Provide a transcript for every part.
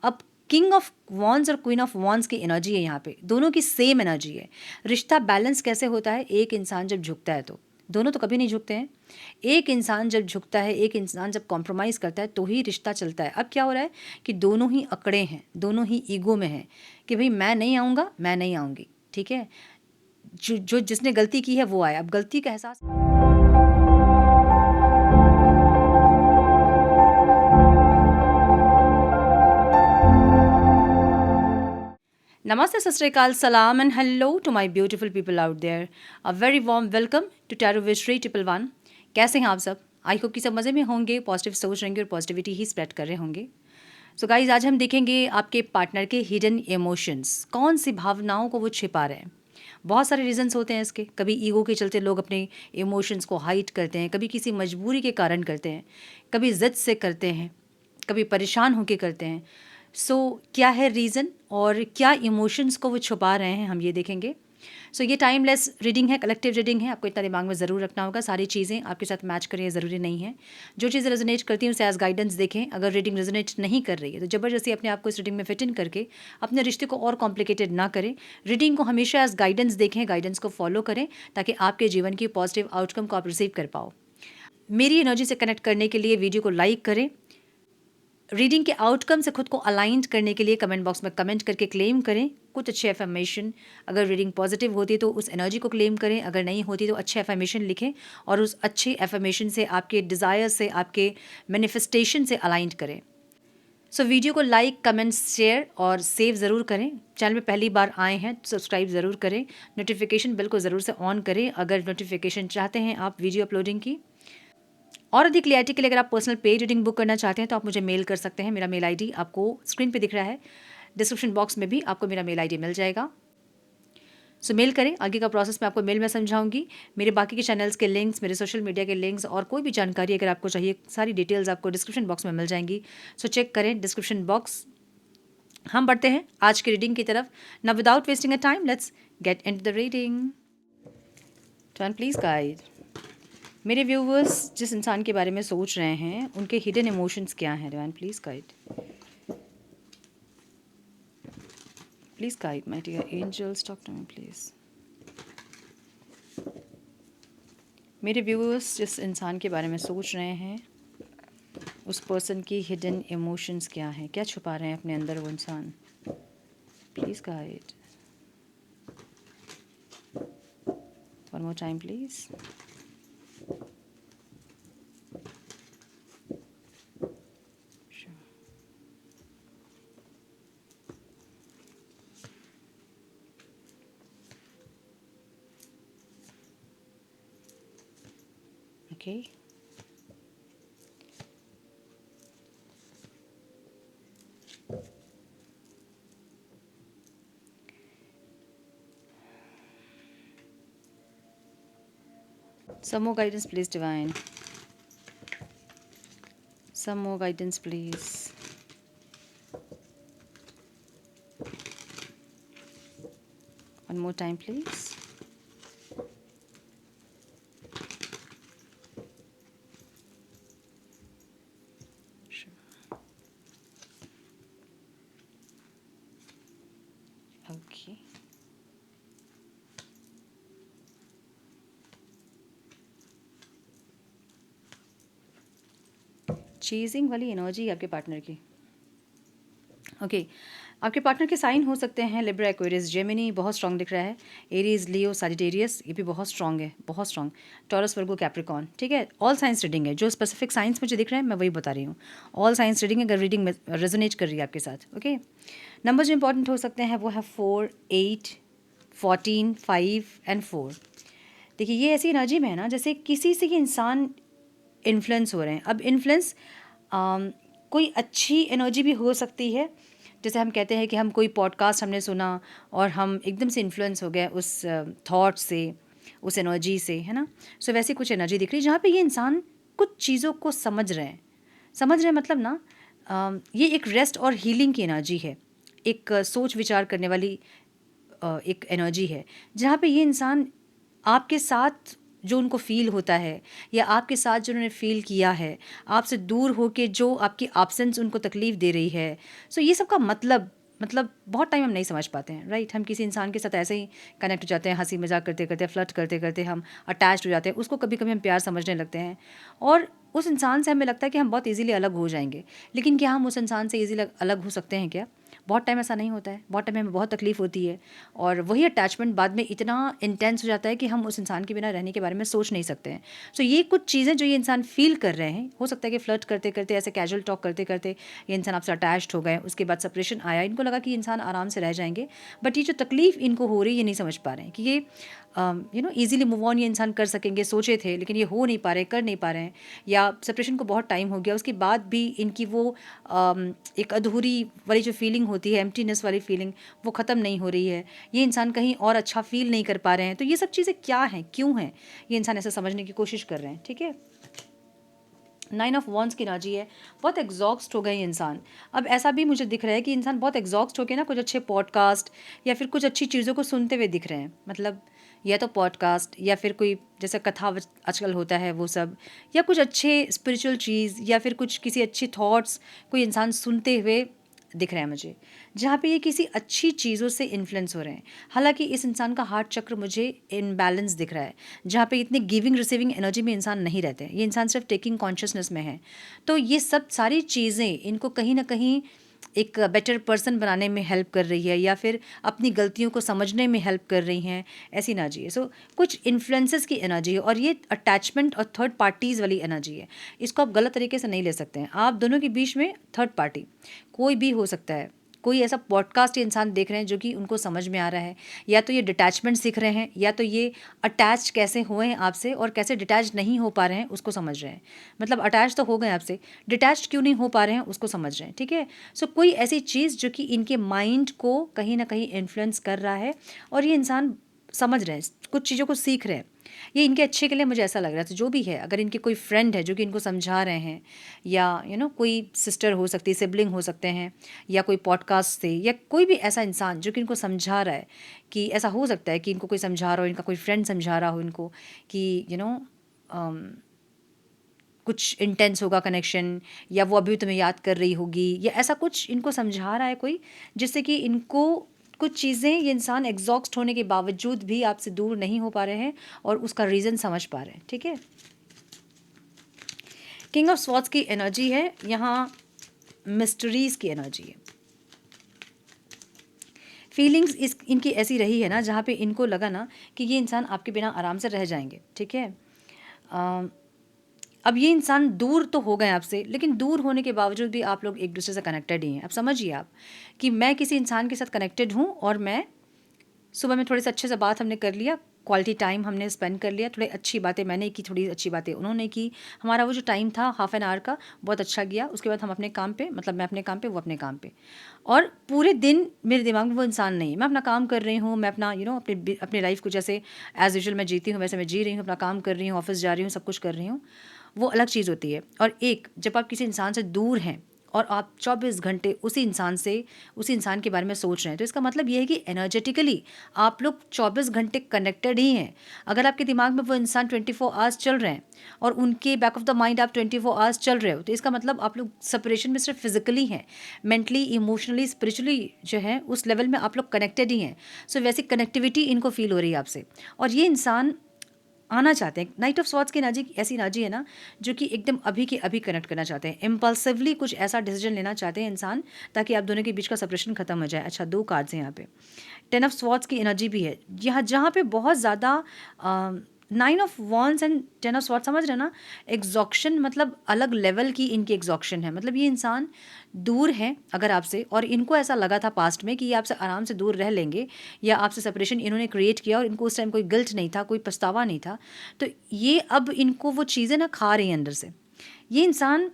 अब king of wands और queen of wands की एनर्जी है यहाँ पे, दोनों की सेम एनर्जी है। रिश्ता बैलेंस कैसे होता है? एक इंसान जब झुकता है तो, दोनों तो कभी नहीं झुकते हैं। एक इंसान जब झुकता है, एक इंसान जब कॉम्प्रोमाइज़ करता है तो ही रिश्ता चलता है। अब क्या हो रहा है कि दोनों ही अकड़े हैं, दोनों ही ईगो में हैं कि भाई मैं नहीं आऊँगा, मैं नहीं आऊँगी, ठीक है। जो जिसने गलती की है वो आया। अब गलती का एहसास Namaste, Sat Sri Akal, Salam and hello to my beautiful people out there. A very warm welcome to Tarot Visionary 111. कैसे हैं आप सब? आई होप कि सब मज़े में होंगे, पॉजिटिव सोच रहेंगे और पॉजिटिविटी ही स्प्रेड कर रहे होंगे। सो गाइज, आज हम देखेंगे आपके पार्टनर के हिडन इमोशंस, कौन सी भावनाओं को वो छिपा रहे हैं। बहुत सारे रीजंस होते हैं इसके। कभी ईगो के चलते लोग अपने इमोशंस को हाइड करते हैं, कभी किसी मजबूरी के कारण करते हैं, कभी ज़िद से करते हैं, कभी परेशान होकर करते हैं। क्या है रीज़न और क्या इमोशंस को वो छुपा रहे हैं, हम ये देखेंगे। ये टाइमलेस रीडिंग है, कलेक्टिव रीडिंग है। आपको इतना दिमाग में ज़रूर रखना होगा, सारी चीज़ें आपके साथ मैच करें ये ज़रूरी नहीं है। जो चीज़ें रेजोनेट करती हैं उसे एज गाइडेंस देखें। अगर रीडिंग रेजोनेट नहीं कर रही है तो ज़बरदस्ती अपने आप को इस रीडिंग में फिट इन करके अपने रिश्ते को और कॉम्प्लिकेटेड ना करें। रीडिंग को हमेशा एज गाइडेंस देखें, गाइडेंस को फॉलो करें ताकि आपके जीवन की पॉजिटिव आउटकम को आप रिसीव कर पाओ। मेरी एनर्जी से कनेक्ट करने के लिए वीडियो को लाइक करें। रीडिंग के आउटकम से खुद को अलाइंड करने के लिए कमेंट बॉक्स में कमेंट करके क्लेम करें कुछ अच्छे एफर्मेशन। अगर रीडिंग पॉजिटिव होती है तो उस एनर्जी को क्लेम करें, अगर नहीं होती तो अच्छे एफर्मेशन लिखें और उस अच्छे एफर्मेशन से आपके डिज़ायर से, आपके मैनिफेस्टेशन से अलाइंड करें। वीडियो को लाइक, कमेंट, शेयर और सेव ज़रूर करें। चैनल में पहली बार आए हैं तो सब्सक्राइब ज़रूर करें। नोटिफिकेशन बिल को ज़रूर से ऑन करें अगर नोटिफिकेशन चाहते हैं आप वीडियो अपलोडिंग की। और अधिक क्लैरिटी के लिए अगर आप पर्सनल पेज रीडिंग बुक करना चाहते हैं तो आप मुझे मेल कर सकते हैं। मेरा मेल आईडी आपको स्क्रीन पे दिख रहा है, डिस्क्रिप्शन बॉक्स में भी आपको मेरा मेल आईडी मिल जाएगा। मेल करें। आगे का प्रोसेस मैं आपको मेल में समझाऊंगी। मेरे बाकी के चैनल्स के लिंक्स, मेरे सोशल मीडिया के लिंक्स और कोई भी जानकारी अगर आपको चाहिए, सारी डिटेल्स आपको डिस्क्रिप्शन बॉक्स में मिल जाएंगी। चेक करें डिस्क्रिप्शन बॉक्स। हम बढ़ते हैं आज की रीडिंग की तरफ। Now without wasting a time, let's get into the reading. Turn please guide. मेरे व्यूवर्स जिस इंसान के बारे में सोच रहे हैं उनके हिडन इमोशंस क्या हैं? Divine please guide, please guide my dear angels, talk to me please. मेरे व्यूवर्स जिस इंसान के बारे में सोच रहे हैं उस पर्सन की हिडन इमोशंस क्या हैं, क्या छुपा रहे हैं अपने अंदर वो इंसान? Please guide, one more time please. Okay. Some more guidance, please, Divine. Some more guidance, please. One more time, please. Okay. Chasing वाली एनर्जी आपके पार्टनर की। ओके, आपके पार्टनर के साइन हो सकते हैं लिब्रा, एक्वेरियस, जेमिनी, बहुत स्ट्रॉन्ग दिख रहा है। एरीज, लियो, सजिटेरियस, ये भी बहुत स्ट्रॉन्ग है, बहुत स्ट्रॉन्ग। टॉरस, वर्गो, कैप्रिकॉन, ठीक है। ऑल साइंस रीडिंग है, जो स्पेसिफिक साइंस मुझे दिख रहे हैं मैं वही बता रही हूँ। ऑल साइंस रीडिंग अगर रीडिंग रेजोनेट कर रही है आपके साथ। ओके, नंबर जो इंपॉर्टेंट हो सकते हैं वो है 4, 8, 14, 5 एंड 4। देखिए ये ऐसी एनर्जी में है ना जैसे किसी से ये इंसान इन्फ्लुएंस हो रहे हैं। अब इन्फ्लुएंस कोई अच्छी एनर्जी भी हो सकती है, जैसे हम कहते हैं कि हम कोई पॉडकास्ट हमने सुना और हम एकदम से इन्फ्लुएंस हो गए उस थॉट से, उस एनर्जी से, है ना। वैसे कुछ एनर्जी दिख रही है जहाँ पे ये इंसान कुछ चीज़ों को समझ रहे हैं। समझ रहे हैं मतलब ना, ये एक रेस्ट और हीलिंग की एनर्जी है, एक सोच विचार करने वाली एक एनर्जी है जहाँ पे ये इंसान आपके साथ जो उनको फ़ील होता है या आपके साथ जो उन्होंने फ़ील किया है, आपसे दूर होके जो आपकी एब्सेंस उनको तकलीफ़ दे रही है। सो ये सब का मतलब बहुत टाइम हम नहीं समझ पाते हैं, राइट? हम किसी इंसान के साथ ऐसे ही कनेक्ट हो जाते हैं, हंसी मजाक करते करते, फ्लर्ट करते करते हम अटैच्ड हो जाते हैं, उसको कभी कभी हम प्यार समझने लगते हैं और उस इंसान से हमें लगता है कि हम बहुत इजीली अलग हो जाएंगे। लेकिन क्या हम उस इंसान से इजीली अलग हो सकते हैं क्या? बहुत टाइम ऐसा नहीं होता है, बहुत टाइम हमें बहुत तकलीफ होती है और वही अटैचमेंट बाद में इतना इंटेंस हो जाता है कि हम उस इंसान के बिना रहने के बारे में सोच नहीं सकते हैं। सो ये कुछ चीज़ें जो ये इंसान फील कर रहे हैं, हो सकता है कि फ्लर्ट करते करते, ऐसे कैजुअल टॉक करते करते ये इंसान आपसे अटैच्ड हो गए, उसके बाद सेपरेशन आया, इनको लगा कि इंसान आराम से रह जाएंगे, बट ये जो तकलीफ़ इनको हो रही है ये नहीं समझ पा रहे हैं कि ये ईज़िली मूव ऑन ये इंसान कर सकेंगे, सोचे थे लेकिन ये हो नहीं पा रहे, कर नहीं पा रहे हैं, या सेपरेशन को बहुत टाइम हो गया उसके बाद भी इनकी वो एक अधूरी वाली जो फीलिंग होती है, एम्प्टीनेस वाली फीलिंग, वो ख़त्म नहीं हो रही है। ये इंसान कहीं और अच्छा फील नहीं कर पा रहे हैं। तो ये सब चीज़ें क्या हैं, क्यों हैं, ये इंसान ऐसा समझने की कोशिश कर रहे हैं। ठीक है, 9 ऑफ वॉन्ड्स की एनर्जी है, बहुत एग्जॉस्ट हो गए ये इंसान। अब ऐसा भी मुझे दिख रहा है कि इंसान बहुत एग्जॉस्ट होकर ना कुछ अच्छे पॉडकास्ट या फिर कुछ अच्छी चीज़ों को सुनते हुए दिख रहे हैं। मतलब या तो पॉडकास्ट या फिर कोई जैसे कथा आजकल होता है वो सब, या कुछ अच्छे स्पिरिचुअल चीज़ या फिर कुछ किसी अच्छी थॉट्स कोई इंसान सुनते हुए दिख रहा है मुझे, जहाँ पे ये किसी अच्छी चीज़ों से इन्फ्लुएंस हो रहे हैं। हालांकि इस इंसान का हार्ट चक्र मुझे इनबैलेंस दिख रहा है, जहाँ पे इतने गिविंग रिसीविंग एनर्जी में इंसान नहीं रहते हैं, ये इंसान सिर्फ टेकिंग कॉन्शियसनेस में है। तो ये सब सारी चीज़ें इनको कहीं ना कहीं एक बेटर पर्सन बनाने में हेल्प कर रही है या फिर अपनी गलतियों को समझने में हेल्प कर रही हैं, ऐसी एनर्जी है। सो कुछ इन्फ्लुएंसेस की एनर्जी है और ये अटैचमेंट और थर्ड पार्टीज़ वाली एनर्जी है। इसको आप गलत तरीके से नहीं ले सकते हैं। आप दोनों के बीच में थर्ड पार्टी कोई भी हो सकता है। कोई ऐसा पॉडकास्ट ये इंसान देख रहे हैं जो कि उनको समझ में आ रहा है, या तो ये डिटैचमेंट सीख रहे हैं, या तो ये अटैच कैसे हुए हैं आपसे और कैसे डिटैच नहीं हो पा रहे हैं उसको समझ रहे हैं। मतलब अटैच तो हो गए आपसे, डिटैच क्यों नहीं हो पा रहे हैं उसको समझ रहे हैं। ठीक है, सो कोई ऐसी चीज़ जो कि इनके माइंड को कहीं ना कहीं इन्फ्लुएंस कर रहा है और ये इंसान समझ रहे हैं, कुछ चीज़ों को सीख रहे हैं, ये इनके अच्छे के लिए मुझे ऐसा लग रहा है। तो जो भी है, अगर इनके कोई फ्रेंड है जो कि इनको समझा रहे हैं, या कोई सिस्टर हो सकती है, सिबलिंग हो सकते हैं, या कोई पॉडकास्ट से, या कोई भी ऐसा इंसान जो कि इनको समझा रहा है, कि ऐसा हो सकता है कि इनको कोई समझा रहा हो, इनका कोई फ्रेंड समझा रहा हो इनको कि कुछ इंटेंस होगा कनेक्शन, या वो अभी तुम्हें याद कर रही होगी, या ऐसा कुछ इनको समझा रहा है कोई, जिससे कि इनको कुछ चीज़ें, ये इंसान एग्जॉस्ट होने के बावजूद भी आपसे दूर नहीं हो पा रहे हैं और उसका रीज़न समझ पा रहे हैं। ठीक है, किंग ऑफ स्वॉर्ड्स की एनर्जी है, यहाँ मिस्ट्रीज़ की एनर्जी है। फीलिंग्स इनकी ऐसी रही है ना, जहाँ पे इनको लगा ना कि ये इंसान आपके बिना आराम से रह जाएंगे। ठीक है, अब ये इंसान दूर तो हो गए आपसे, लेकिन दूर होने के बावजूद भी आप लोग एक दूसरे से कनेक्टेड ही हैं। अब समझिए आप कि मैं किसी इंसान के साथ कनेक्टेड हूँ और मैं सुबह में थोड़े से अच्छे से बात हमने कर लिया, क्वालिटी टाइम हमने स्पेंड कर लिया, थोड़ी अच्छी बातें मैंने की, थोड़ी अच्छी बातें उन्होंने की, हमारा वो जो टाइम था हाफ एन आवर का बहुत अच्छा गया। उसके बाद हम अपने काम पे, मतलब मैं अपने काम पे, वो अपने काम पे, और पूरे दिन मेरे दिमाग में वो इंसान नहीं है। मैं अपना काम कर रही हूँ, मैं अपना अपनी लाइफ को जैसे एज यूजुअल मैं जीती हूँ वैसे मैं जी रही हूँ, अपना काम कर रही हूँ, ऑफिस जा रही हूँ, सब कुछ कर रही हूँ, वो अलग चीज़ होती है। और एक जब आप किसी इंसान से दूर हैं और आप 24 घंटे उसी इंसान के बारे में सोच रहे हैं, तो इसका मतलब ये है कि एनर्जेटिकली आप लोग 24 घंटे कनेक्टेड ही हैं। अगर आपके दिमाग में वो इंसान 24 आवर्स चल रहे हैं और उनके बैक ऑफ द माइंड आप 24 आवर्स चल रहे हो, तो इसका मतलब आप लोग सेपरेशन में सिर्फ फिजिकली हैं, मेंटली, इमोशनली, स्पिरिचुअली जो है उस लेवल में आप लोग कनेक्टेड ही हैं। सो वैसी कनेक्टिविटी इनको फील हो रही है आपसे, और ये इंसान आना चाहते हैं। नाइट ऑफ स्वॉर्ड्स की एनर्जी ऐसी एनर्जी है ना, जो कि एकदम अभी के अभी कनेक्ट करना चाहते हैं, इम्पल्सिवली कुछ ऐसा डिसीजन लेना चाहते हैं इंसान, ताकि आप दोनों के बीच का सेपरेशन खत्म हो जाए। अच्छा, 2 कार्ड्स हैं यहाँ पे, 10 ऑफ स्वॉर्ड्स की एनर्जी भी है यहाँ, जहाँ पे बहुत ज़्यादा 9 of wands and 10 of swords, समझ रहे ना, एग्जॉक्शन, मतलब अलग लेवल की इनकी एग्जॉक्शन है। मतलब ये इंसान दूर है अगर आपसे, और इनको ऐसा लगा था पास्ट में कि ये आपसे आराम से दूर रह लेंगे, या आपसे सेपरेशन इन्होंने क्रिएट किया और इनको उस टाइम कोई गिल्ट नहीं था, कोई पछतावा नहीं था, तो ये अब इनको वो चीज़ें ना खा रही हैं अंदर से। ये इंसान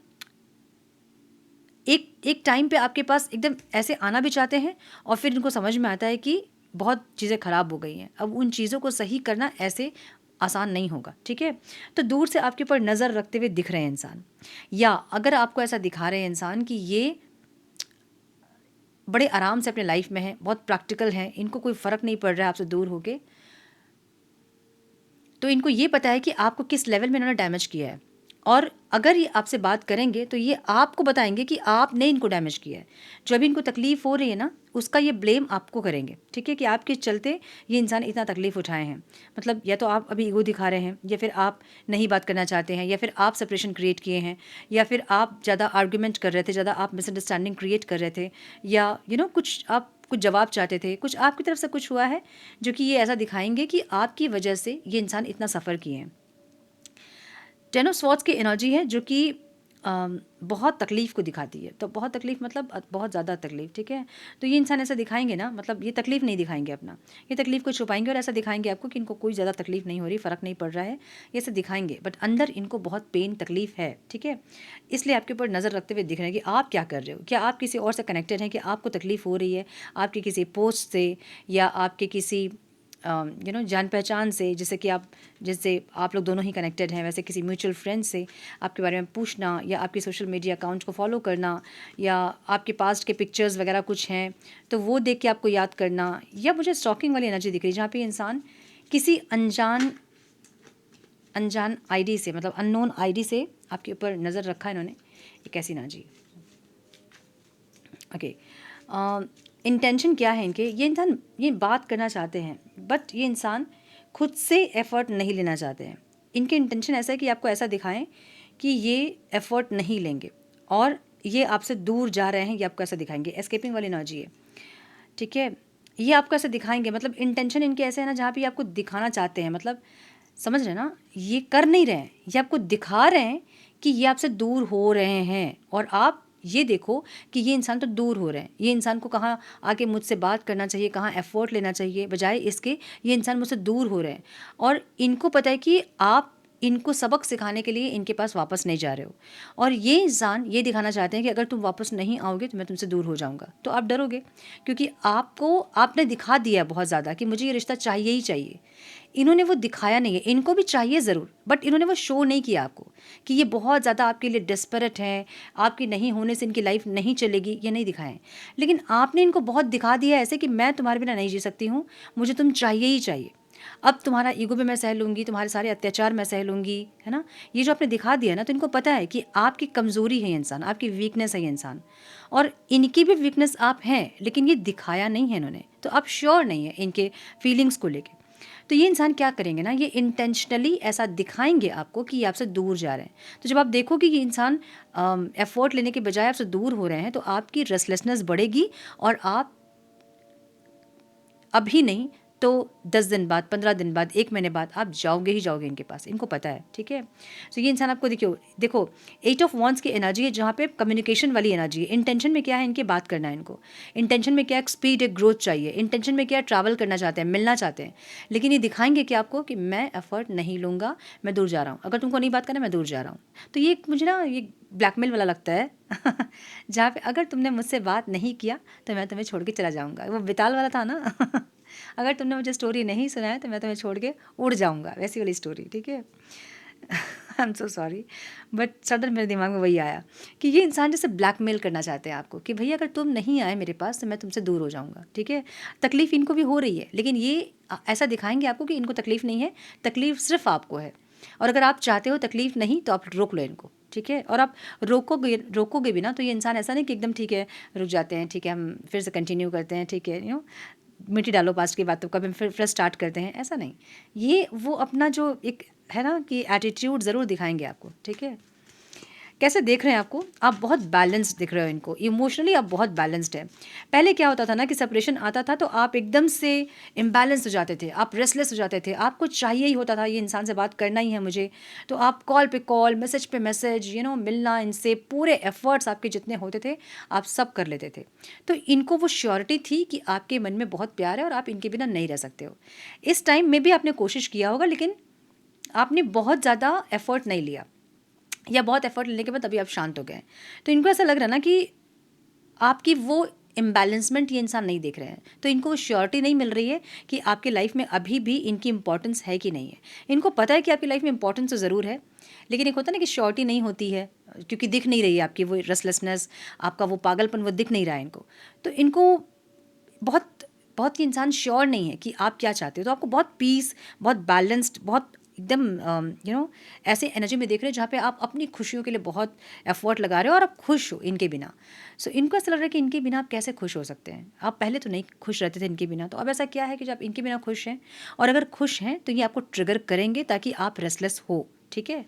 एक एक टाइम पे आपके पास एकदम ऐसे आना भी चाहते हैं, और फिर इनको समझ में आता है कि बहुत चीज़ें ख़राब हो गई हैं, अब उन चीज़ों को सही करना ऐसे आसान नहीं होगा। ठीक है, तो दूर से आपके ऊपर नज़र रखते हुए दिख रहे हैं इंसान, या अगर आपको ऐसा दिखा रहे हैं इंसान कि ये बड़े आराम से अपने लाइफ में है, बहुत प्रैक्टिकल हैं, इनको कोई फ़र्क नहीं पड़ रहा है आपसे दूर होके, तो इनको ये पता है कि आपको किस लेवल में इन्होंने डैमेज किया है, और अगर ये आपसे बात करेंगे तो ये आपको बताएंगे कि आपने इनको डैमेज किया है। जो अभी इनको तकलीफ़ हो रही है ना, उसका ये ब्लेम आपको करेंगे, ठीक है, कि आपके चलते ये इंसान इतना तकलीफ़ उठाए हैं। मतलब या तो आप अभी ईगो दिखा रहे हैं, या फिर आप नहीं बात करना चाहते हैं, या फिर आप सेपरेशन क्रिएट किए हैं, या फिर आप ज़्यादा आर्गूमेंट कर रहे थे, ज़्यादा आप मिसअंडरस्टैंडिंग क्रिएट कर रहे थे, या कुछ आप कुछ जवाब चाहते थे, कुछ आपकी तरफ से कुछ हुआ है जो कि ये ऐसा दिखाएंगे कि आपकी वजह से ये इंसान इतना सफ़र किए हैं। टेन ऑफ स्वॉर्ड्स की एनर्जी है जो कि बहुत तकलीफ़ को दिखाती है। तो बहुत तकलीफ़ मतलब बहुत ज़्यादा तकलीफ़, ठीक है। तो ये इंसान ऐसा दिखाएंगे ना, मतलब ये तकलीफ़ नहीं दिखाएंगे अपना, ये तकलीफ़ को छुपाएंगे और ऐसा दिखाएंगे आपको कि इनको कोई ज़्यादा तकलीफ़ नहीं हो रही, फ़र्क नहीं पड़ रहा है, ये ऐसे दिखाएंगे, बट अंदर इनको बहुत पेन तकलीफ़ है, ठीक है। इसलिए आपके ऊपर नज़र रखते हुए दिख रहे हैं कि आप क्या कर रहे हो, क्या आप किसी और से कनेक्टेड हैं, कि आपको तकलीफ़ हो रही है आपकी किसी पोस्ट से, या आपके किसी जान पहचान से, जिससे आप लोग दोनों ही कनेक्टेड हैं, वैसे किसी म्यूचुअल फ्रेंड से आपके बारे में पूछना, या आपके सोशल मीडिया अकाउंट को फॉलो करना, या आपके पास्ट के पिक्चर्स वगैरह कुछ हैं तो वो देख के आपको याद करना, या मुझे स्टॉकिंग वाली एनर्जी दिख रही है जहाँ पे इंसान किसी अनजान आईडी से, मतलब अननोन आईडी से आपके ऊपर नज़र रखा है इन्होंने। एक ऐसी एनर्जी, ओके। इंटेंशन क्या है इनके, ये इंसान ये बात करना चाहते हैं, बट ये इंसान खुद से एफ़र्ट नहीं लेना चाहते हैं। इनके इंटेंशन ऐसा है कि आपको ऐसा दिखाएं कि ये एफ़र्ट नहीं लेंगे और ये आपसे दूर जा रहे हैं, ये आपको ऐसा दिखाएंगे। एस्केपिंग वाली एनर्जी है, ठीक है। ये आपको ऐसा दिखाएंगे, मतलब इंटेंशन इनके ऐसे है ना, जहाँ पे ये आपको दिखाना चाहते हैं, मतलब समझ रहे हैं ना, ये कर नहीं रहे हैं, ये आपको दिखा रहे हैं कि ये आपसे दूर हो रहे हैं, और आप ये देखो कि ये इंसान तो दूर हो रहे हैं। ये इंसान को कहाँ आके मुझसे बात करना चाहिए, कहाँ एफर्ट लेना चाहिए, बजाय इसके ये इंसान मुझसे दूर हो रहे हैं। और इनको पता है कि आप इनको सबक सिखाने के लिए इनके पास वापस नहीं जा रहे हो, और ये इंसान ये दिखाना चाहते हैं कि अगर तुम वापस नहीं आओगे तो मैं तुमसे दूर हो जाऊंगा। तो आप डरोगे, क्योंकि आपने दिखा दिया बहुत ज़्यादा कि मुझे ये रिश्ता चाहिए ही चाहिए। इन्होंने वो दिखाया नहीं है, इनको भी चाहिए ज़रूर, बट इन्होंने वो शो नहीं किया आपको कि ये बहुत ज़्यादा आपके लिए डेस्परेट हैं, आपके नहीं होने से इनकी लाइफ नहीं चलेगी, ये नहीं दिखाएं। लेकिन आपने इनको बहुत दिखा दिया ऐसे कि मैं तुम्हारे बिना नहीं जी सकती हूँ, मुझे तुम चाहिए ही चाहिए। अब तुम्हारा ईगो भी मैं सह लूँगी, तुम्हारे सारे अत्याचार मैं सह लूँगी, है ना। ये जो आपने दिखा दिया ना, तो इनको पता है कि आपकी कमज़ोरी है ये इंसान, आपकी वीकनेस है ये इंसान, और इनकी भी वीकनेस आप हैं, लेकिन ये दिखाया नहीं है इन्होंने। तो आप श्योर नहीं है इनके फीलिंग्स को लेके। तो ये इंसान क्या करेंगे ना, ये इंटेंशनली ऐसा दिखाएंगे आपको कि ये आपसे दूर जा रहे हैं। तो जब आप देखो कि ये इंसान एफर्ट लेने के बजाय आपसे दूर हो रहे हैं, तो आपकी रेस्टलेसनेस बढ़ेगी, और आप अभी नहीं तो 10 दिन बाद, 15 दिन बाद, 1 महीने बाद आप जाओगे ही जाओगे इनके पास, इनको पता है, ठीक है। तो ये इंसान आपको देखो 8 ऑफ वॉन्ड्स की एनर्जी है, जहाँ पे कम्युनिकेशन वाली एनर्जी है। इंटेंशन में क्या है, इनके बात करना है इनको। इंटेंशन में क्या है, स्पीड, एक ग्रोथ चाहिए। इंटेंशन में क्या है, ट्रैवल करना चाहते हैं, मिलना चाहते हैं। लेकिन ये दिखाएंगे कि आपको कि मैं एफर्ट नहीं लूँगा, मैं दूर जा रहा हूँ, अगर तुमको नहीं बात करना मैं दूर जा रहा हूँ। तो ये मुझे ना ये ब्लैकमेल वाला लगता है जहाँ पे अगर तुमने मुझसे बात नहीं किया तो मैं तुम्हें छोड़ के चला जाऊँगा। वो बेताल वाला था ना अगर तुमने मुझे स्टोरी नहीं सुनाया तो मैं तुम्हें छोड़ के उड़ जाऊँगा, वैसी वाली स्टोरी, ठीक है। I am so sorry, but sudden मेरे दिमाग में वही आया कि ये इंसान जैसे ब्लैकमेल करना चाहते हैं आपको कि भैया अगर तुम नहीं आए मेरे पास तो मैं तुमसे दूर हो जाऊँगा, ठीक है। तकलीफ़ इनको भी हो रही है, लेकिन ये ऐसा दिखाएंगे आपको कि इनको तकलीफ़ नहीं है, तकलीफ़ सिर्फ आपको है। और अगर आप चाहते हो तकलीफ़ नहीं, तो आप रोक लो इनको, ठीक है। और आप रोकोगे भी ना, तो ये इंसान ऐसा नहीं कि एकदम ठीक है रुक जाते हैं, ठीक है हम फिर से कंटिन्यू करते हैं, ठीक है, मिट्टी डालो पास्ट की बातों का, फिर स्टार्ट करते हैं, ऐसा नहीं। ये वो अपना जो एक है ना कि एटीट्यूड ज़रूर दिखाएंगे आपको, ठीक है। कैसे देख रहे हैं आपको, आप बहुत बैलेंस्ड दिख रहे हो इनको, इमोशनली आप बहुत बैलेंस्ड है। पहले क्या होता था ना कि सेपरेशन आता था तो आप एकदम से इम्बैलेंस हो जाते थे, आप रेस्टलेस हो जाते थे, आपको चाहिए ही होता था ये इंसान से बात करना ही है मुझे, तो आप कॉल पे कॉल, मैसेज पे मैसेज, मिलना, इनसे पूरे एफर्ट्स आपके जितने होते थे आप सब कर लेते थे। तो इनको वो श्योरिटी थी कि आपके मन में बहुत प्यार है और आप इनके बिना नहीं रह सकते हो। इस टाइम में भी आपने कोशिश किया होगा, लेकिन आपने बहुत ज़्यादा एफर्ट नहीं लिया, या बहुत एफर्ट लेने के बाद अभी आप शांत हो गए। तो इनको ऐसा लग रहा है ना कि आपकी वो इम्बैलेंसमेंट ये इंसान नहीं देख रहे हैं, तो इनको वो श्योरिटी नहीं मिल रही है कि आपके लाइफ में अभी भी इनकी इंपॉर्टेंस है कि नहीं है। इनको पता है कि आपकी लाइफ में इंपॉर्टेंस तो ज़रूर है, लेकिन एक होता है ना कि श्योरिटी नहीं होती है, क्योंकि दिख नहीं रही है आपकी वो रेस्टलेसनेस, आपका वो पागलपन, वो दिख नहीं रहा है इनको। तो इनको बहुत बहुत ये इंसान श्योर नहीं है कि आप क्या चाहते हो। तो आपको बहुत पीस, बहुत बैलेंस्ड, बहुत एकदम ऐसे एनर्जी में देख रहे हो जहाँ पे आप अपनी खुशियों के लिए बहुत एफर्ट लगा रहे हो और आप खुश हो इनके बिना। सो इनको ऐसा लग रहा है कि इनके बिना आप कैसे खुश हो सकते हैं। आप पहले तो नहीं खुश रहते थे इनके बिना, तो अब ऐसा क्या है कि जब इनके बिना खुश हैं, और अगर खुश हैं तो ये आपको ट्रिगर करेंगे ताकि आप रेस्टलेस हो। ठीक है।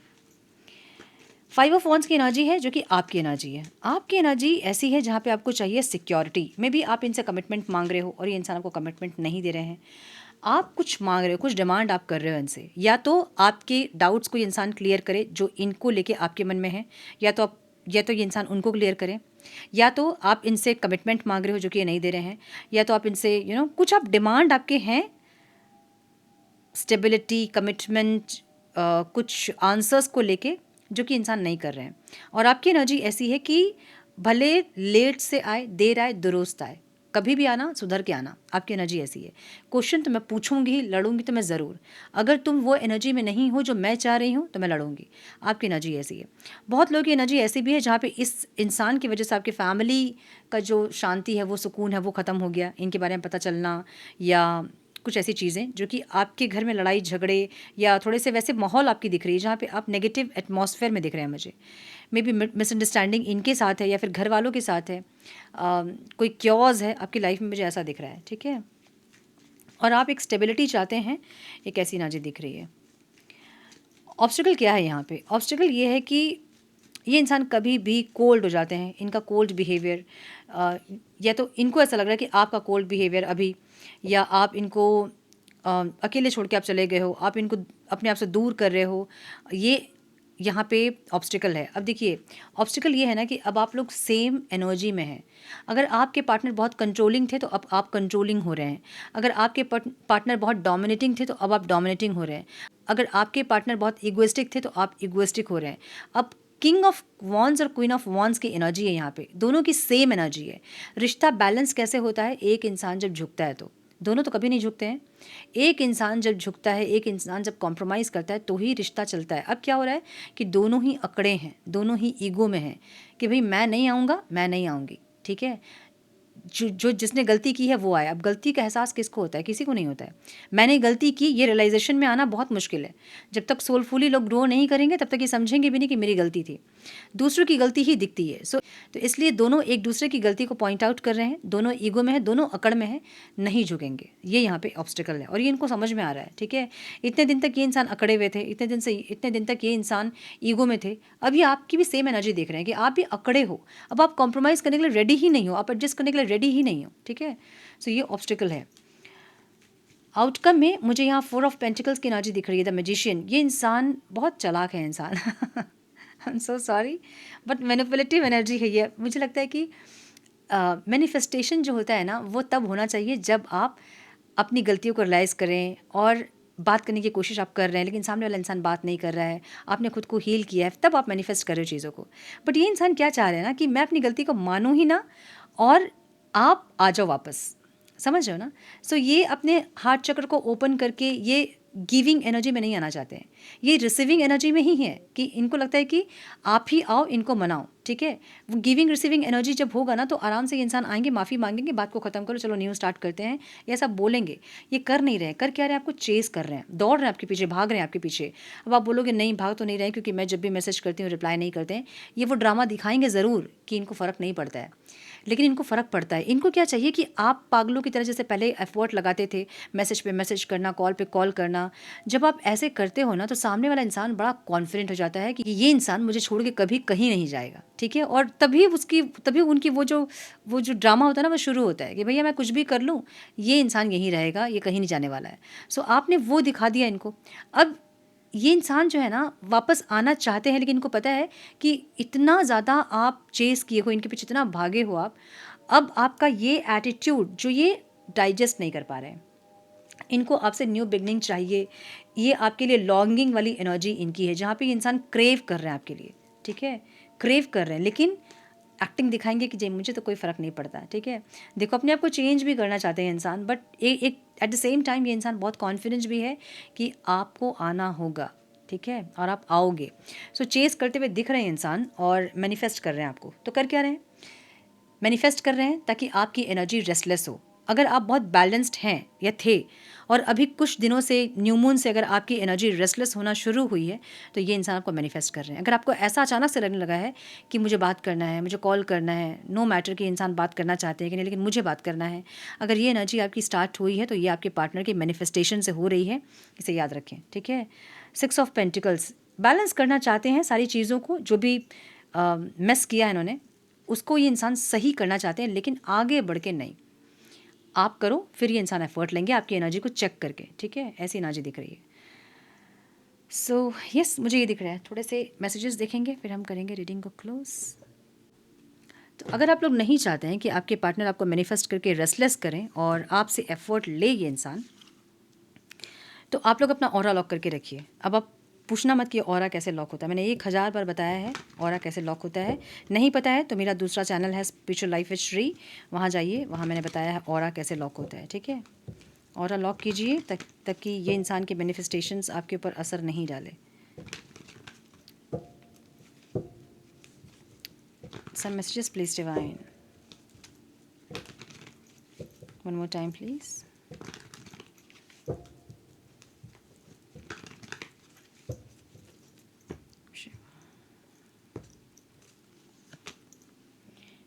5 ऑफ वॉन्ड्स की एनर्जी है जो कि आपकी एनर्जी है। आपकी एनर्जी ऐसी है जहाँ पे आपको चाहिए सिक्योरिटी में भी आप इनसे कमिटमेंट मांग रहे हो और ये इंसान आपको कमिटमेंट नहीं दे रहे हैं। आप कुछ मांग रहे हो, कुछ डिमांड आप कर रहे हो इनसे, या तो आपके डाउट्स को ये इंसान क्लियर करे जो इनको लेके आपके मन में है, या तो ये इंसान उनको क्लियर करे, या तो आप इनसे कमिटमेंट मांग रहे हो जो कि ये नहीं दे रहे हैं, या तो आप इनसे कुछ आप डिमांड आपके हैं, स्टेबिलिटी, कमिटमेंट, कुछ आंसर्स को लेके जो कि इंसान नहीं कर रहे हैं। और आपकी एनर्जी ऐसी है कि भले लेट से आए, देर आए, दुरुस्त आए, कभी भी आना, सुधर के आना। आपकी एनर्जी ऐसी है। क्वेश्चन तो मैं पूछूंगी, लड़ूंगी तो मैं ज़रूर। अगर तुम वो एनर्जी में नहीं हो जो मैं चाह रही हूँ तो मैं लड़ूंगी। आपकी एनर्जी ऐसी है। बहुत लोगों की एनर्जी ऐसी भी है जहाँ पे इस इंसान की वजह से आपकी फैमिली का जो शांति है, वो सुकून है, वो ख़त्म हो गया। इनके बारे में पता चलना या कुछ ऐसी चीज़ें जो कि आपके घर में लड़ाई झगड़े या थोड़े से वैसे माहौल आपकी दिख रही है जहाँ पे आप नेगेटिव एटमॉस्फेयर में दिख रहे हैं मुझे। मे बी मिसअंडरस्टैंडिंग इनके साथ है या फिर घर वालों के साथ है। कोई क्योज है आपकी लाइफ में, मुझे ऐसा दिख रहा है। ठीक है। और आप एक स्टेबिलिटी चाहते हैं, एक ऐसी एनर्जी दिख रही है। ऑब्स्टिकल क्या है यहाँ पे? ऑब्स्टिकल ये है कि ये इंसान कभी भी कोल्ड हो जाते हैं। इनका कोल्ड बिहेवियर, या तो इनको ऐसा लग रहा है कि आपका कोल्ड बिहेवियर अभी, या आप इनको अकेले छोड़ के आप चले गए हो, आप इनको अपने आप से दूर कर रहे हो, ये यहाँ पे ऑब्स्टिकल है। अब देखिए, ऑब्स्टिकल ये है ना कि अब आप लोग सेम एनर्जी में हैं। अगर आपके पार्टनर बहुत कंट्रोलिंग थे तो अब आप कंट्रोलिंग हो रहे हैं। अगर आपके पार्टनर बहुत डोमिनेटिंग थे तो अब आप डोमिनेटिंग हो रहे हैं। अगर आपके पार्टनर बहुत इगोइस्टिक थे तो आप इगोइस्टिक हो रहे हैं। अब किंग ऑफ वॉन्ड्स और क्वीन ऑफ वॉन्ड्स की एनर्जी है यहाँ पे, दोनों की सेम एनर्जी है। रिश्ता बैलेंस कैसे होता है? एक इंसान जब झुकता है तो, दोनों तो कभी नहीं झुकते हैं। एक इंसान जब झुकता है, एक इंसान जब कॉम्प्रोमाइज़ करता है तो ही रिश्ता चलता है। अब क्या हो रहा है कि दोनों ही अकड़े हैं, दोनों ही ईगो में हैं कि भाई मैं नहीं आऊँगा, मैं नहीं आऊँगी। ठीक है। जो जिसने गलती की है वो आया। अब गलती का एहसास किसको होता है? किसी को नहीं होता है। मैंने गलती की, ये रियलाइजेशन में आना बहुत मुश्किल है। जब तक सोलफुली लोग ग्रो नहीं करेंगे तब तक ये समझेंगे भी नहीं कि मेरी गलती थी। दूसरों की गलती ही दिखती है। तो इसलिए दोनों एक दूसरे की गलती को पॉइंट आउट कर रहे हैं, दोनों ईगो में है, दोनों अकड़ में है, नहीं झुकेंगे। ये यहाँ पे ऑब्स्टिकल है और ये इनको समझ में आ रहा है। ठीक है। इतने दिन तक ये इंसान अकड़े हुए थे, इतने दिन तक ये इंसान ईगो में थे। अभी आपकी भी सेम एनर्जी देख रहे हैं कि आप भी अकड़े हो। अब आप कॉम्प्रोमाइज़ करने के लिए रेडी ही नहीं हो, आप एडजस्ट करने के लिए रेडी ही नहीं हो। ठीक है। सो ये ऑब्स्टिकल है। आउटकम में मुझे यहाँ 4 ऑफ पेंटिकल्स की एनर्जी दिख रही है, द मैजिशियन। ये इंसान बहुत चालाक है इंसान। I am so sorry, but manipulative energy है ये। मुझे लगता है कि मैनिफेस्टेशन जो होता है ना, वो तब होना चाहिए जब आप अपनी गलतियों को रियलाइज़ करें और बात करने की कोशिश आप कर रहे हैं, लेकिन सामने वाला इंसान बात नहीं कर रहा है, आपने खुद को हील किया है, तब आप मैनिफेस्ट कर रहे हो चीज़ों को। बट ये इंसान क्या चाह रहे हैं ना कि मैं अपनी गलती को मानूँ ही ना, और आप आ जाओ वापस। समझ रहे हो ना? सो ये अपने हार्ट चक्र को ओपन करके ये गिविंग एनर्जी में नहीं आना चाहते हैं, ये रिसीविंग एनर्जी में ही है कि इनको लगता है कि आप ही आओ, इनको मनाओ। ठीक है। वो गिविंग रिसीविंग एनर्जी जब होगा ना तो आराम से ये इंसान आएंगे, माफ़ी मांगेंगे, बात को ख़त्म करो, चलो न्यू स्टार्ट करते हैं, ये सब बोलेंगे। ये कर नहीं रहे। कर क्या रहे हैं? आपको चेस कर रहे हैं, दौड़ रहे हैं आपके पीछे, भाग रहे हैं आपके पीछे। अब आप बोलोगे नहीं, भाग तो नहीं रहे क्योंकि मैं जब भी मैसेज करती हूँ रिप्लाई नहीं करते हैं। ये वो ड्रामा दिखाएंगे ज़रूर कि इनको फ़र्क नहीं पड़ता है, लेकिन इनको फ़र्क पड़ता है। इनको क्या चाहिए कि आप पागलों की तरह जैसे पहले एफर्ट लगाते थे, मैसेज पे मैसेज करना, कॉल पे कॉल करना, जब आप ऐसे करते हो ना तो सामने वाला इंसान बड़ा कॉन्फिडेंट हो जाता है कि ये इंसान मुझे छोड़ के कभी कहीं नहीं जाएगा। ठीक है। और तभी उनकी वो जो ड्रामा होता है ना, वो शुरू होता है कि भैया मैं कुछ भी कर लूँ, ये इंसान यहीं रहेगा, ये कहीं नहीं जाने वाला है। सो आपने वो दिखा दिया इनको। अब ये इंसान जो है ना वापस आना चाहते हैं, लेकिन इनको पता है कि इतना ज़्यादा आप चेस किए हो, इनके पीछे इतना भागे हो आप, अब आपका ये एटीट्यूड जो ये डाइजेस्ट नहीं कर पा रहे हैं। इनको आपसे न्यू बिगनिंग चाहिए। ये आपके लिए लॉन्गिंग वाली एनर्जी इनकी है, जहाँ पे ये इंसान क्रेव कर रहे हैं आपके लिए। ठीक है। क्रेव कर रहे हैं, लेकिन एक्टिंग दिखाएंगे कि जी मुझे तो कोई फ़र्क नहीं पड़ता। ठीक है। देखो, अपने आप को चेंज भी करना चाहते हैं इंसान, बट एक एट द सेम टाइम ये इंसान बहुत कॉन्फिडेंस भी है कि आपको आना होगा। ठीक है। और आप आओगे। सो चेस करते हुए दिख रहे हैं इंसान और मैनिफेस्ट कर रहे हैं आपको। तो कर क्या रहे हैं? मैनिफेस्ट कर रहे हैं ताकि आपकी एनर्जी रेस्टलेस हो, अगर आप बहुत बैलेंस्ड हैं या थे और अभी कुछ दिनों से न्यू मून से अगर आपकी एनर्जी रेस्टलेस होना शुरू हुई है तो ये इंसान आपको मैनिफेस्ट कर रहे हैं। अगर आपको ऐसा अचानक से लगने लगा है कि मुझे बात करना है, मुझे कॉल करना है, नो मैटर कि इंसान बात करना चाहते हैं कि नहीं, लेकिन मुझे बात करना है, अगर ये एनर्जी आपकी स्टार्ट हुई है तो ये आपके पार्टनर की मैनिफेस्टेशन से हो रही है, इसे याद रखें, ठीक है। 6 ऑफ पेंटिकल्स, बैलेंस करना चाहते हैं सारी चीज़ों को, जो भी मिस किया है इन्होंने उसको ये इंसान सही करना चाहते हैं, लेकिन आगे बढ़ के नहीं। आप करो, फिर ये इंसान एफर्ट लेंगे आपकी एनर्जी को चेक करके, ठीक है। ऐसी एनर्जी दिख रही है। सो यस, मुझे ये दिख रहा है। थोड़े से मैसेजेस देखेंगे फिर हम करेंगे रीडिंग को क्लोज। तो अगर आप लोग नहीं चाहते हैं कि आपके पार्टनर आपको मैनिफेस्ट करके रेस्टलेस करें और आपसे एफर्ट ले ये इंसान, तो आप लोग अपना ऑरा लॉक करके रखिए। अब आप पूछना मत कि ऑरा कैसे लॉक होता है, मैंने 1000 बार बताया है ऑरा कैसे लॉक होता है। नहीं पता है तो मेरा दूसरा चैनल है स्पिरिचुअल लाइफ विद श्री, वहाँ जाइए, वहाँ मैंने बताया है ऑरा कैसे लॉक होता है, ठीक है। ऑरा लॉक कीजिए ताकि ये इंसान के मैनिफेस्टेशंस आपके ऊपर असर नहीं डाले। Some messages please divine, one more time please.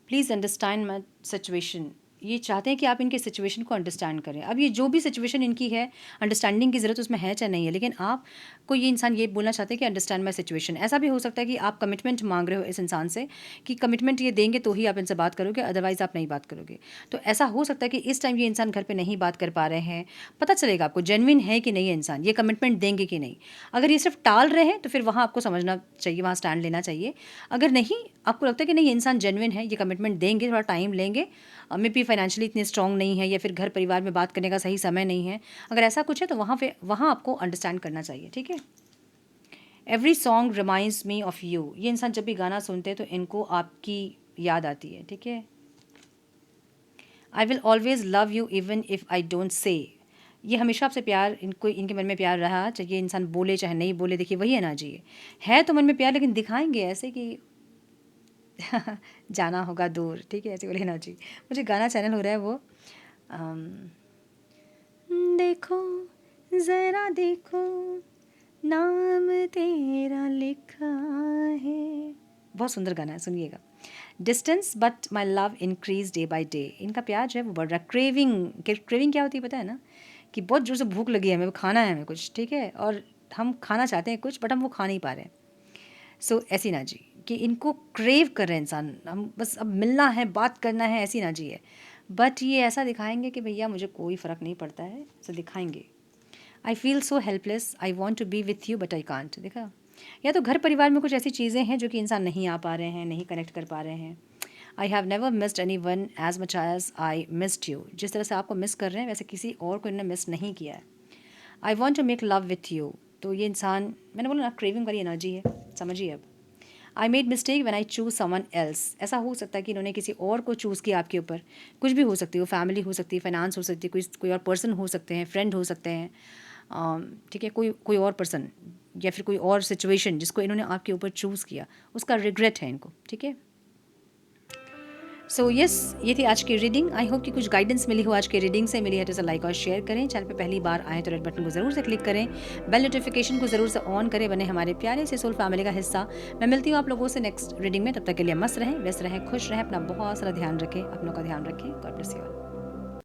Please understand my situation. ये चाहते हैं कि आप इनके सिचुएशन को अंडरस्टैंड करें। अब ये जो भी सिचुएशन इनकी है, अंडरस्टैंडिंग की ज़रूरत उसमें है चाहे नहीं है, लेकिन आपको ये इंसान ये बोलना चाहते हैं कि अंडरस्टैंड माई सिचुएशन। ऐसा भी हो सकता है कि आप कमिटमेंट मांग रहे हो इस इंसान से कि कमिटमेंट ये देंगे तो ही आप इनसे बात करोगे, अदरवाइज़ आप नहीं बात करोगे। तो ऐसा हो सकता है कि इस टाइम ये इंसान घर पर नहीं बात कर पा रहे हैं। पता चलेगा आपको जेन्युइन है कि नहीं है इंसान, ये कमिटमेंट देंगे कि नहीं। अगर ये सिर्फ टाल रहे हैं तो फिर वहाँ आपको समझना चाहिए, वहाँ स्टैंड लेना चाहिए। अगर नहीं, आपको लगता है कि नहीं ये इंसान जेन्युइन है, ये कमिटमेंट देंगे, थोड़ा टाइम लेंगे, मे बी फाइनेंशियली इतने स्ट्रॉन्ग नहीं है या फिर घर परिवार में बात करने का सही समय नहीं है, अगर ऐसा कुछ है तो वहाँ आपको अंडरस्टैंड करना चाहिए, ठीक है। Every song reminds me of you, ये इंसान जब भी गाना सुनते हैं तो इनको आपकी याद आती है, ठीक है। I will always love you even if I don't say, ये हमेशा आपसे प्यार, इनको इनके मन में प्यार रहा, चाहे ये इंसान बोले चाहे नहीं बोले। देखिए वही एनर्जी है तो मन में प्यार, लेकिन दिखाएंगे ऐसे कि जाना होगा दूर, ठीक है, ऐसी वाली एनर्जी। मुझे गाना चैनल हो रहा है वो देखो ज़रा देखो नाम तेरा लिखा है, बहुत सुंदर गाना है, सुनिएगा। Distance but my love increase day by day, इनका प्यार जो है वो बढ़ रहा है। क्रेविंग क्या होती है पता है ना, कि बहुत जोर से भूख लगी है हमें, वो खाना है हमें कुछ, ठीक है, और हम खाना चाहते हैं कुछ बट हम वो खा नहीं पा रहे हैं। सो ऐसी एनर्जी कि इनको क्रेव कर रहे हैं इंसान, हम बस अब मिलना है, बात करना है, ऐसी एनर्जी है। बट ये ऐसा दिखाएंगे कि भैया मुझे कोई फ़र्क नहीं पड़ता है, ऐसा दिखाएंगे। I feel so helpless, I want to be with you but I can't, देखा। या तो घर परिवार में कुछ ऐसी चीज़ें हैं जो कि इंसान नहीं आ पा रहे हैं, नहीं कनेक्ट कर पा रहे हैं। I have never missed anyone as much as I missed you, जिस तरह से आपको मिस कर रहे हैं वैसे किसी और को इन्होंने मिस नहीं किया है। I want to make love with you, तो ये इंसान, मैंने बोला ना क्रेविंग वाली एनर्जी है, समझिए। अब I made mistake when I choose someone else, ऐसा हो सकता है कि इन्होंने किसी और को चूज़ किया आपके ऊपर, कुछ भी हो सकती है, वो फैमिली हो सकती है, फाइनेंस हो सकती है, कोई और पर्सन हो सकते हैं, फ्रेंड हो सकते हैं, ठीक है, कोई और पर्सन या फिर कोई और सिचुएशन जिसको इन्होंने आपके ऊपर चूज़ किया, उसका रिग्रेट है इनको, ठीक है। सो यस, ये थी आज की रीडिंग। आई होप कि कुछ गाइडेंस मिली हो आज की रीडिंग से, मिली है तो इसे लाइक और शेयर करें। चैनल पे पहली बार आए तो रेड बटन को ज़रूर से क्लिक करें, बेल नोटिफिकेशन को ज़रूर से ऑन करें, बने हमारे प्यारे से सोल फैमिली का हिस्सा। मैं मिलती हूँ आप लोगों से नेक्स्ट रीडिंग में, तब तक के लिए मस्त रहें, व्यस्त रहें, खुश रहें, अपना बहुत सारा ध्यान रखें, अपनों का ध्यान रखें। God bless you all.